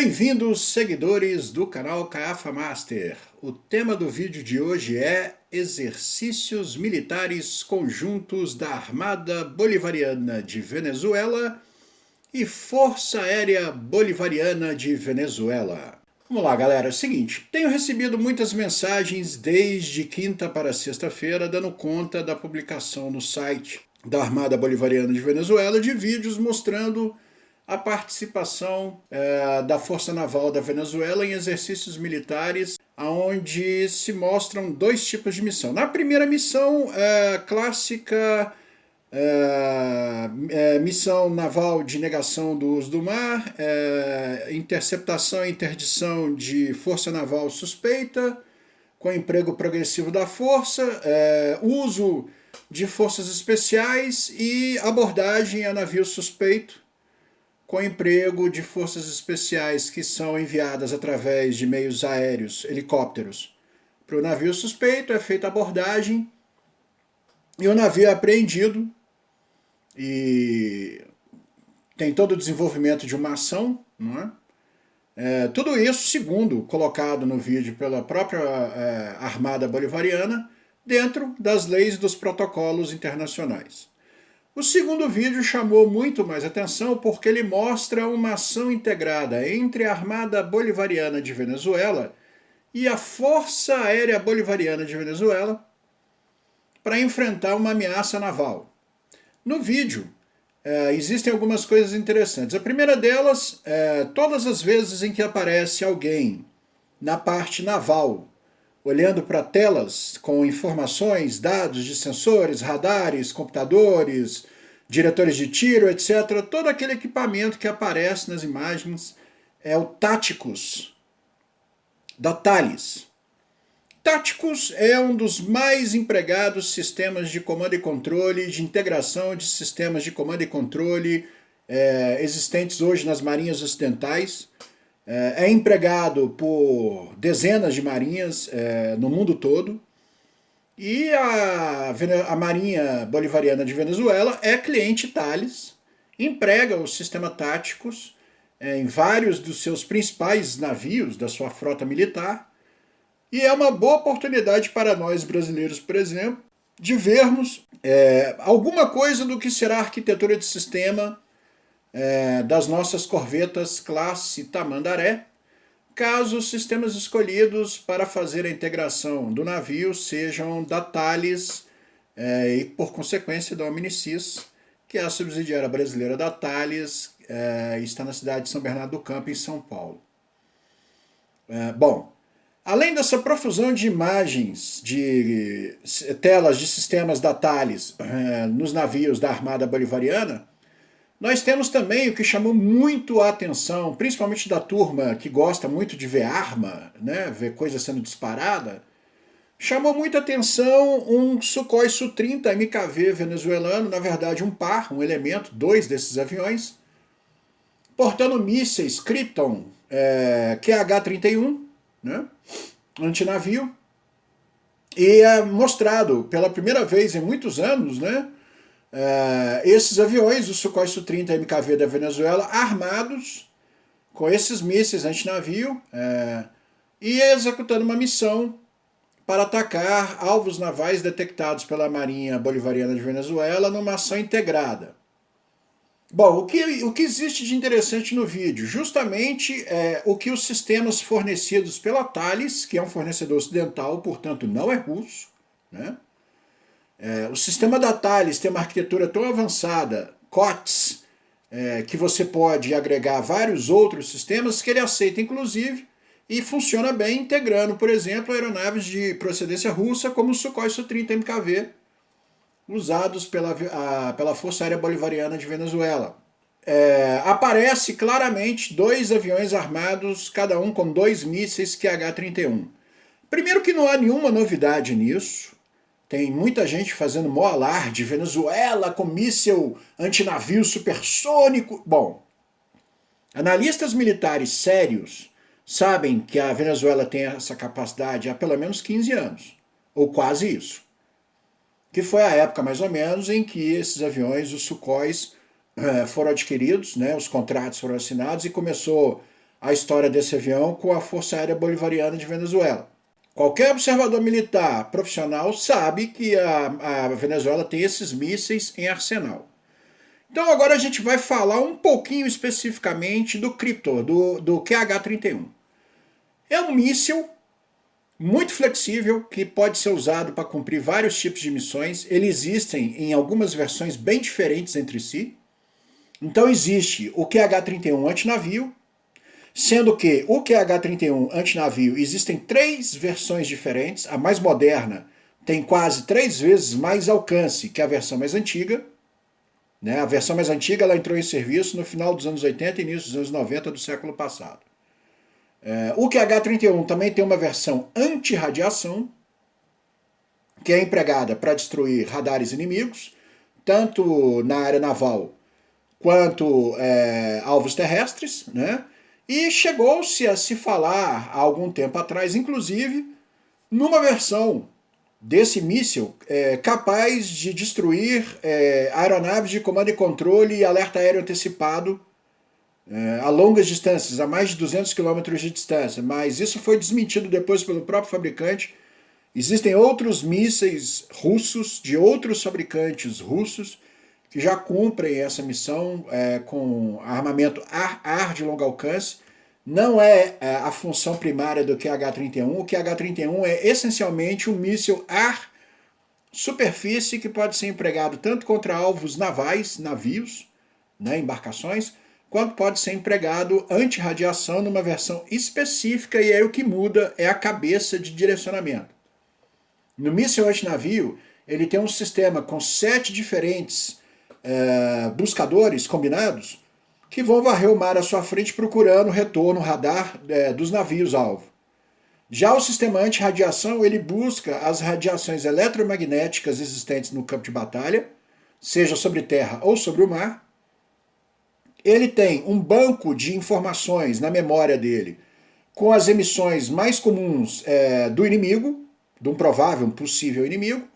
Bem-vindos, seguidores do canal Caiafa Master. O tema do vídeo de hoje é exercícios militares conjuntos da Armada Bolivariana de Venezuela e Força Aérea Bolivariana de Venezuela. Vamos lá, galera. É o seguinte, tenho recebido muitas mensagens desde quinta para sexta-feira dando conta da publicação no site da Armada Bolivariana de Venezuela de vídeos mostrando a participação da Força Naval da Venezuela em exercícios militares, onde se mostram dois tipos de missão. Na primeira missão, clássica, missão naval de negação do uso do mar, interceptação e interdição de força naval suspeita, com emprego progressivo da força, uso de forças especiais e abordagem a navio suspeito, com emprego de forças especiais que são enviadas através de meios aéreos, helicópteros. Para o navio suspeito é feita a abordagem e o navio é apreendido e tem todo o desenvolvimento de uma ação, não é? Tudo isso, segundo colocado no vídeo pela própria Armada Bolivariana, dentro das leis e dos protocolos internacionais. O segundo vídeo chamou muito mais atenção porque ele mostra uma ação integrada entre a Armada Bolivariana de Venezuela e a Força Aérea Bolivariana de Venezuela para enfrentar uma ameaça naval. No vídeo, existem algumas coisas interessantes. A primeira delas, todas as vezes em que aparece alguém na parte naval, olhando para telas com informações, dados de sensores, radares, computadores, diretores de tiro, etc. Todo aquele equipamento que aparece nas imagens é o Táticos, da Thales. Táticos é um dos mais empregados sistemas de comando e controle, de integração de sistemas de comando e controle existentes hoje nas marinhas ocidentais. É empregado por dezenas de marinhas no mundo todo. E a Marinha Bolivariana de Venezuela é cliente Thales, emprega os sistemas táticos em vários dos seus principais navios da sua frota militar. E é uma boa oportunidade para nós brasileiros, por exemplo, de vermos alguma coisa do que será a arquitetura de sistema das nossas corvetas classe Tamandaré, caso os sistemas escolhidos para fazer a integração do navio sejam da Thales e, por consequência, da Omnicis, que é a subsidiária brasileira da Thales, está na cidade de São Bernardo do Campo, em São Paulo. Bom, além dessa profusão de imagens de telas de sistemas da Thales nos navios da Armada Bolivariana, nós temos também o que chamou muito a atenção, principalmente da turma que gosta muito de ver arma, né, ver coisa sendo disparada, chamou muita atenção um Sukhoi Su-30 MKV venezuelano, na verdade um par, um elemento, dois desses aviões, portando mísseis Krypton QH-31, né, antinavio, e é mostrado pela primeira vez em muitos anos, né, esses aviões, o Sukhoi Su-30 MKV da Venezuela, armados com esses mísseis antinavio e executando uma missão para atacar alvos navais detectados pela Marinha Bolivariana de Venezuela numa ação integrada. Bom, o que existe de interessante no vídeo? Justamente o que os sistemas fornecidos pela Thales, que é um fornecedor ocidental, portanto não é russo, né? O sistema da Thales tem uma arquitetura tão avançada, COTS, que você pode agregar vários outros sistemas que ele aceita, inclusive, e funciona bem integrando, por exemplo, aeronaves de procedência russa, como o Sukhoi Su-30 MKV, usados pela Força Aérea Bolivariana de Venezuela. Aparece claramente dois aviões armados, cada um com dois mísseis QH-31. Primeiro que não há nenhuma novidade nisso. Tem muita gente fazendo mó alarde, Venezuela com míssil antinavio supersônico. Bom, analistas militares sérios sabem que a Venezuela tem essa capacidade há pelo menos 15 anos, ou quase isso. Que foi a época, mais ou menos, em que esses aviões, os Sukhois, foram adquiridos, né, os contratos foram assinados e começou a história desse avião com a Força Aérea Bolivariana de Venezuela. Qualquer observador militar profissional sabe que a Venezuela tem esses mísseis em arsenal. Então agora a gente vai falar um pouquinho especificamente do Kryptor, do QH-31. É um míssil muito flexível que pode ser usado para cumprir vários tipos de missões. Eles existem em algumas versões bem diferentes entre si. Então existe o QH-31 antinavio, sendo que o QH-31 antinavio existem 3 versões diferentes. A mais moderna tem quase 3 vezes mais alcance que a versão mais antiga. Né? A versão mais antiga ela entrou em serviço no final dos anos 80 e início dos anos 90 do século passado. O QH-31 também tem uma versão anti-radiação, que é empregada para destruir radares inimigos, tanto na área naval quanto alvos terrestres, né? E chegou-se a se falar há algum tempo atrás, inclusive, numa versão desse míssil capaz de destruir aeronaves de comando e controle e alerta aéreo antecipado a longas distâncias, a mais de 200 km de distância, mas isso foi desmentido depois pelo próprio fabricante. Existem outros mísseis russos, de outros fabricantes russos, que já cumprem essa missão com armamento ar-ar de longo alcance. Não é a função primária do QH-31. O QH-31 é essencialmente um míssil ar-superfície que pode ser empregado tanto contra alvos navais, navios, né, embarcações, quanto pode ser empregado anti-radiação numa versão específica, e aí o que muda é a cabeça de direcionamento. No míssil antinavio, ele tem um sistema com 7 diferentes buscadores combinados que vão varrer o mar à sua frente procurando retorno radar dos navios-alvo. Já o sistema anti-radiação, ele busca as radiações eletromagnéticas existentes no campo de batalha, seja sobre terra ou sobre o mar. Ele tem um banco de informações na memória dele com as emissões mais comuns do inimigo, de um provável, um possível inimigo.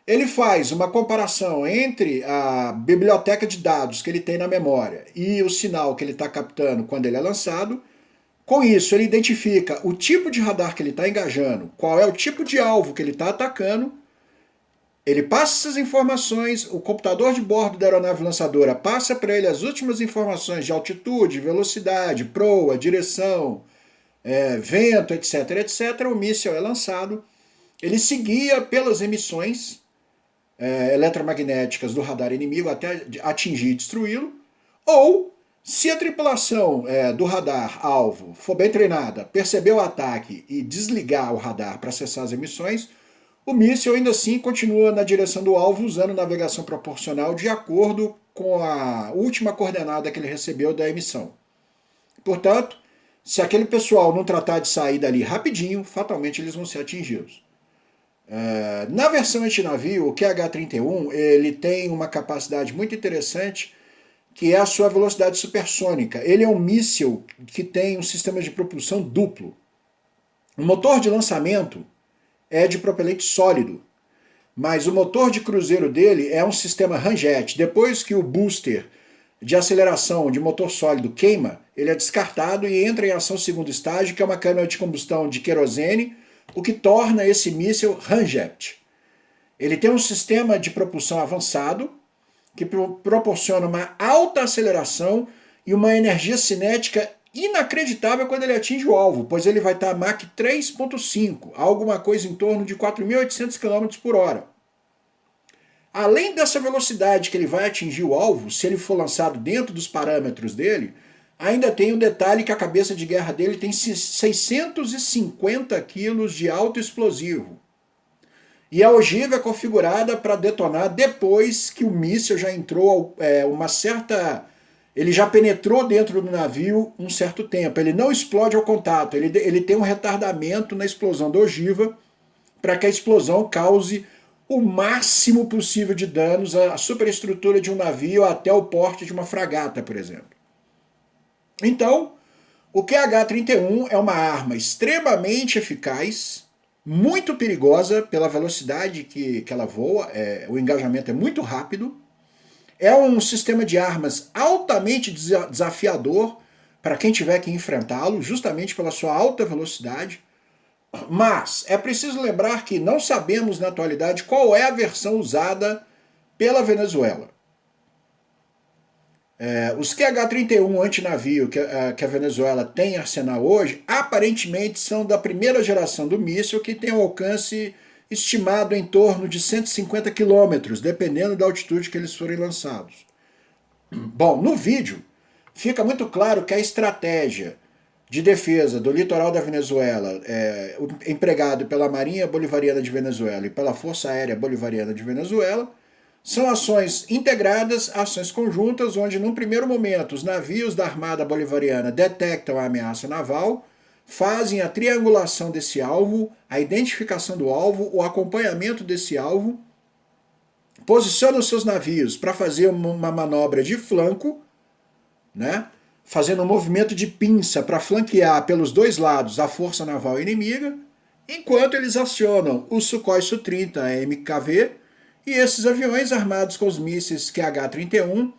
Ele faz uma comparação entre a biblioteca de dados que ele tem na memória e o sinal que ele está captando quando ele é lançado. Com isso, ele identifica o tipo de radar que ele está engajando, qual é o tipo de alvo que ele está atacando. Ele passa essas informações, o computador de bordo da aeronave lançadora passa para ele as últimas informações de altitude, velocidade, proa, direção, vento, etc, etc. O míssil é lançado. Ele se guia pelas emissões eletromagnéticas do radar inimigo até atingir e destruí-lo, ou se a tripulação do radar alvo for bem treinada, perceber o ataque e desligar o radar para acessar as emissões, o míssil ainda assim continua na direção do alvo usando navegação proporcional de acordo com a última coordenada que ele recebeu da emissão. Portanto, se aquele pessoal não tratar de sair dali rapidinho, fatalmente eles vão ser atingidos. Na versão antinavio, o QH-31 ele tem uma capacidade muito interessante, que é a sua velocidade supersônica. Ele é um míssil que tem um sistema de propulsão duplo. O motor de lançamento é de propelente sólido, mas o motor de cruzeiro dele é um sistema ramjet. Depois que o booster de aceleração de motor sólido queima, ele é descartado e entra em ação segundo estágio, que é uma câmara de combustão de querosene, o que torna esse míssil ramjet. Ele tem um sistema de propulsão avançado, que proporciona uma alta aceleração e uma energia cinética inacreditável quando ele atinge o alvo, pois ele vai estar a Mach 3.5, alguma coisa em torno de 4.800 km por hora. Além dessa velocidade que ele vai atingir o alvo, se ele for lançado dentro dos parâmetros dele, ainda tem o detalhe que a cabeça de guerra dele tem 650 kg de alto explosivo. E a ogiva é configurada para detonar depois que o míssil já entrou ele já penetrou dentro do navio um certo tempo. Ele não explode ao contato, ele tem um retardamento na explosão da ogiva para que a explosão cause o máximo possível de danos à superestrutura de um navio até o porte de uma fragata, por exemplo. Então, o QH-31 é uma arma extremamente eficaz, muito perigosa pela velocidade que ela voa, o engajamento é muito rápido, é um sistema de armas altamente desafiador, para quem tiver que enfrentá-lo, justamente pela sua alta velocidade. Mas é preciso lembrar que não sabemos na atualidade qual é a versão usada pela Venezuela. Os QH-31 antinavio que a Venezuela tem em arsenal hoje, aparentemente são da primeira geração do míssil, que tem um alcance estimado em torno de 150 quilômetros, dependendo da altitude que eles forem lançados. Bom, no vídeo fica muito claro que a estratégia de defesa do litoral da Venezuela, empregado pela Marinha Bolivariana de Venezuela e pela Força Aérea Bolivariana de Venezuela, são ações integradas, ações conjuntas, onde num primeiro momento os navios da Armada Bolivariana detectam a ameaça naval, fazem a triangulação desse alvo, a identificação do alvo, o acompanhamento desse alvo, posicionam seus navios para fazer uma manobra de flanco, né? Fazendo um movimento de pinça para flanquear pelos dois lados a força naval inimiga, enquanto eles acionam o Sukhoi Su-30 MKV, e esses aviões armados com os mísseis QH-31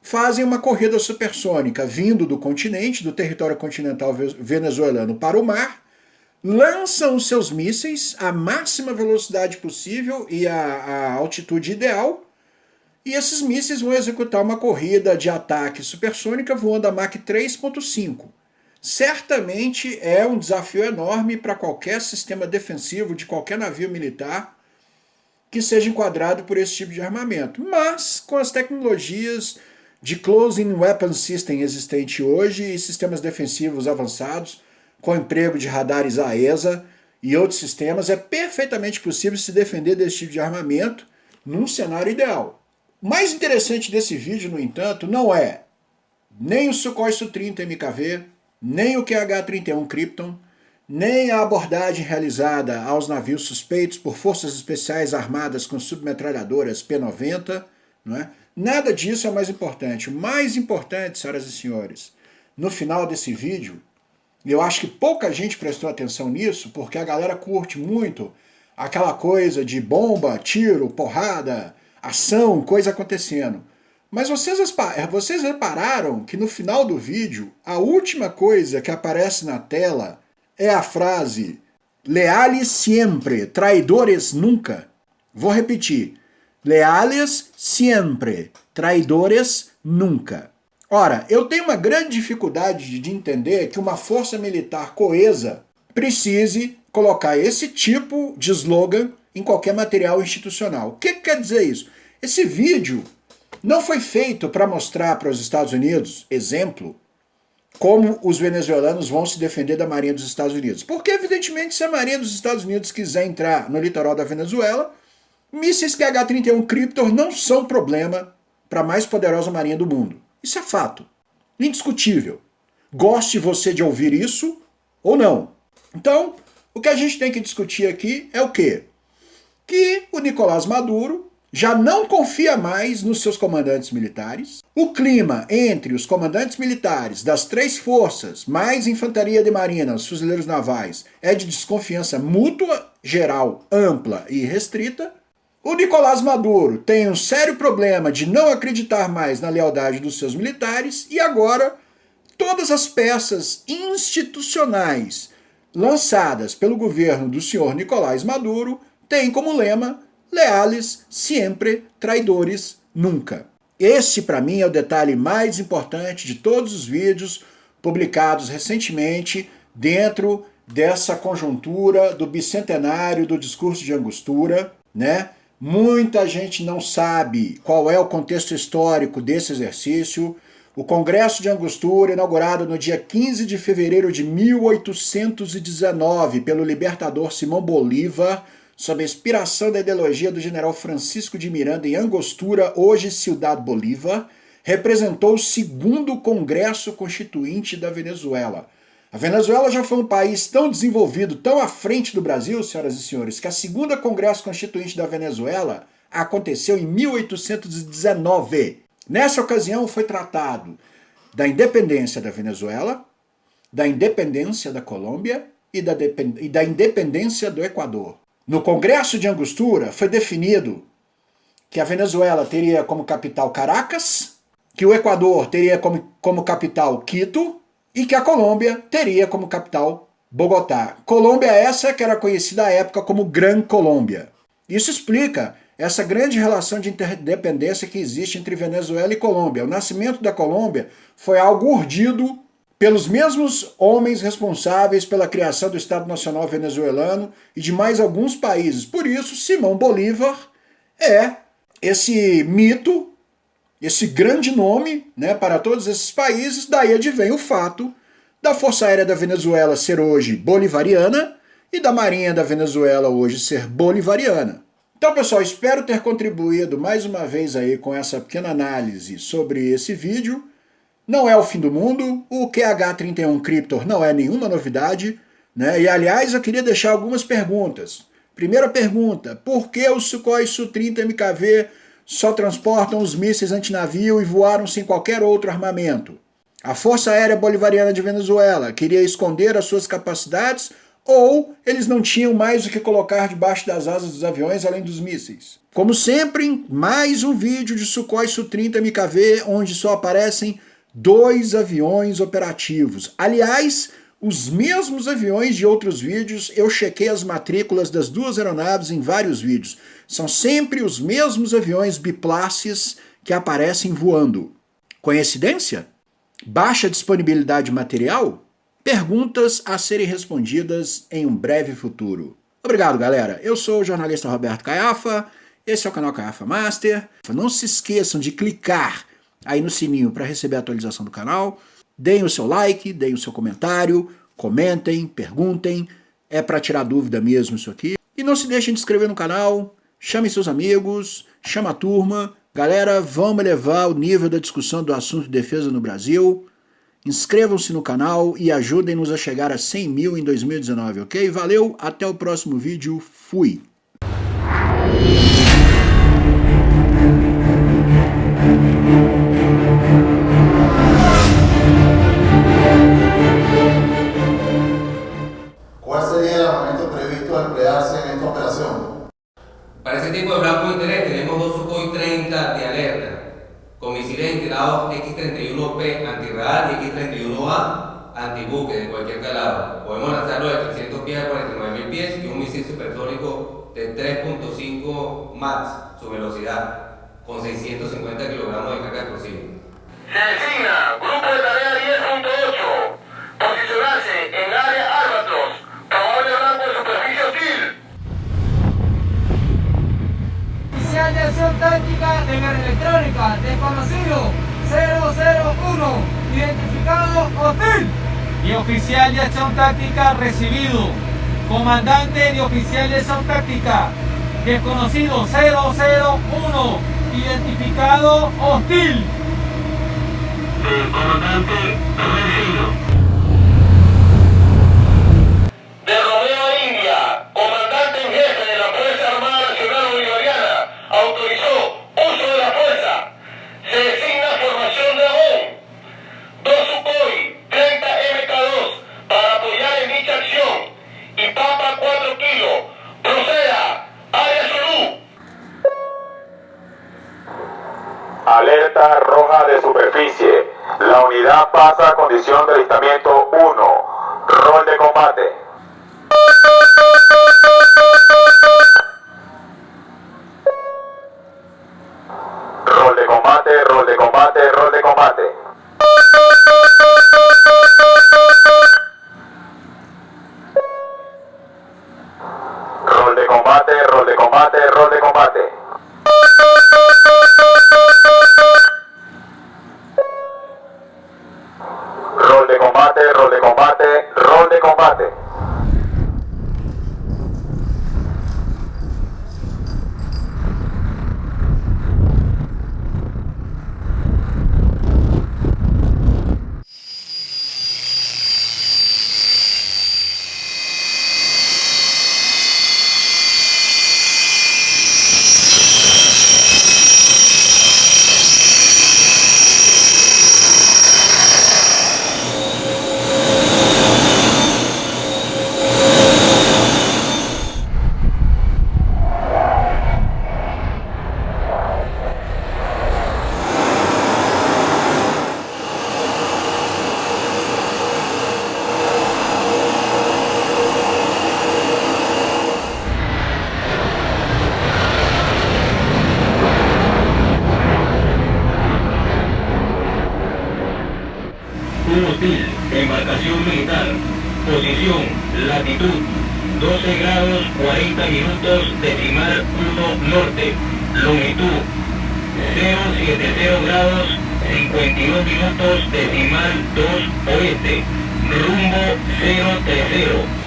fazem uma corrida supersônica vindo do continente, do território continental venezuelano para o mar, lançam os seus mísseis à máxima velocidade possível e à altitude ideal, e esses mísseis vão executar uma corrida de ataque supersônica voando a Mach 3.5. Certamente é um desafio enorme para qualquer sistema defensivo de qualquer navio militar que seja enquadrado por esse tipo de armamento. Mas com as tecnologias de Close-in Weapon System existente hoje e sistemas defensivos avançados, com o emprego de radares AESA e outros sistemas, é perfeitamente possível se defender desse tipo de armamento num cenário ideal. O mais interessante desse vídeo, no entanto, não é nem o Sukhoi Su-30 MKV, nem o QH-31 Krypton, nem a abordagem realizada aos navios suspeitos por forças especiais armadas com submetralhadoras P-90, não é? Nada disso é o mais importante. O mais importante, senhoras e senhores, no final desse vídeo, eu acho que pouca gente prestou atenção nisso, porque a galera curte muito aquela coisa de bomba, tiro, porrada, ação, coisa acontecendo. Mas vocês repararam que no final do vídeo, a última coisa que aparece na tela é a frase "leales siempre, traidores nunca"? Vou repetir. Leales siempre, traidores nunca. Ora, eu tenho uma grande dificuldade de entender que uma força militar coesa precise colocar esse tipo de slogan em qualquer material institucional. O que quer dizer isso? Esse vídeo não foi feito para mostrar para os Estados Unidos, exemplo, como os venezuelanos vão se defender da Marinha dos Estados Unidos. Porque, evidentemente, se a Marinha dos Estados Unidos quiser entrar no litoral da Venezuela, mísseis QH-31 Krypton não são problema para a mais poderosa marinha do mundo. Isso é fato. Indiscutível. Goste você de ouvir isso ou não. Então, o que a gente tem que discutir aqui é o quê? Que o Nicolás Maduro já não confia mais nos seus comandantes militares. O clima entre os comandantes militares das três forças, mais infantaria de marinha, os fuzileiros navais, é de desconfiança mútua, geral, ampla e restrita. O Nicolás Maduro tem um sério problema de não acreditar mais na lealdade dos seus militares e agora todas as peças institucionais lançadas pelo governo do senhor Nicolás Maduro têm como lema "leales siempre, traidores nunca". Esse, para mim, é o detalhe mais importante de todos os vídeos publicados recentemente dentro dessa conjuntura do bicentenário do discurso de Angostura, né? Muita gente não sabe qual é o contexto histórico desse exercício. O Congresso de Angostura, inaugurado no dia 15 de fevereiro de 1819 pelo libertador Simão Bolívar, sob a inspiração da ideologia do general Francisco de Miranda em Angostura, hoje Ciudad Bolívar, representou o segundo Congresso Constituinte da Venezuela. A Venezuela já foi um país tão desenvolvido, tão à frente do Brasil, senhoras e senhores, que a segunda Congresso Constituinte da Venezuela aconteceu em 1819. Nessa ocasião foi tratado da independência da Venezuela, da independência da Colômbia e da independência do Equador. No Congresso de Angostura foi definido que a Venezuela teria como capital Caracas, que o Equador teria como capital Quito e que a Colômbia teria como capital Bogotá. Colômbia essa que era conhecida à época como Gran Colômbia. Isso explica essa grande relação de interdependência que existe entre Venezuela e Colômbia. O nascimento da Colômbia foi algo urdido pelos mesmos homens responsáveis pela criação do Estado Nacional Venezuelano e de mais alguns países. Por isso, Simão Bolívar é esse mito, esse grande nome, né, para todos esses países. Daí advém o fato da Força Aérea da Venezuela ser hoje bolivariana e da Marinha da Venezuela hoje ser bolivariana. Então, pessoal, espero ter contribuído mais uma vez aí com essa pequena análise sobre esse vídeo. Não é o fim do mundo, o QH31 Cryptor não é nenhuma novidade, né? E aliás, eu queria deixar algumas perguntas. Primeira pergunta, por que os Sukhoi Su-30 MKV só transportam os mísseis antinavio e voaram sem qualquer outro armamento? A Força Aérea Bolivariana de Venezuela queria esconder as suas capacidades ou eles não tinham mais o que colocar debaixo das asas dos aviões além dos mísseis? Como sempre, mais um vídeo de Sukhoi Su-30 MKV onde só aparecem 2 aviões operativos. Aliás, os mesmos aviões de outros vídeos, eu chequei as matrículas das 2 aeronaves em vários vídeos. São sempre os mesmos aviões biplasses que aparecem voando. Coincidência? Baixa disponibilidade material? Perguntas a serem respondidas em um breve futuro. Obrigado, galera. Eu sou o jornalista Roberto Caiafa, esse é o canal Caiafa Master. Não se esqueçam de clicar aí no sininho para receber a atualização do canal. Deem o seu like, deem o seu comentário, comentem, perguntem. É para tirar dúvida mesmo isso aqui. E não se deixem de inscrever no canal, chamem seus amigos, chama a turma. Galera, vamos elevar o nível da discussão do assunto de defesa no Brasil. Inscrevam-se no canal e ajudem-nos a chegar a 100 mil em 2019, ok? Valeu, até o próximo vídeo, fui! ¿Cuál sería el armamento previsto a emplearse en esta operación? Para ese tipo de blanco de interés tenemos 2 Sukhoi 30 de alerta, con misiles integrados X-31P antirradar y X-31A antibuque de cualquier calado. Podemos lanzarlo de 300 pies a 49.000 pies y un misil supersónico de 3.5 Mach su velocidad, con 650 kilogramos de carga explosiva. Se designa Grupo de Tarea 10.8, posicionarse en área Albatros, probable blanco de superficie hostil. Oficial de acción táctica de guerra electrónica, desconocido 001, identificado hostil. Y oficial de acción táctica recibido. Comandante de oficial de acción táctica, desconocido 001, identificado hostil. Comandante recibido. De Romeo India, comandante en jefe de la Fuerza Armada Nacional Bolivariana, autorizó uso de la fuerza. Se designa formación de Amón. 2 Sukhoi 30 MK2 para apoyar en dicha acción. Y Papa 4 kilos. Proceda. Área Solú. Alerta roja de superficie. La unidad pasa a condición de alistamiento 1. Rol de combate. Rol de combate, rol de combate, rol de combate. Rol de combate, rol de combate, rol de combate. Rol de combate, rol de combate, rol de combate. Posición, latitud, 12 grados 40 minutos decimal 1 norte. Longitud, 070 grados 52 minutos decimal 2 oeste. Rumbo 030.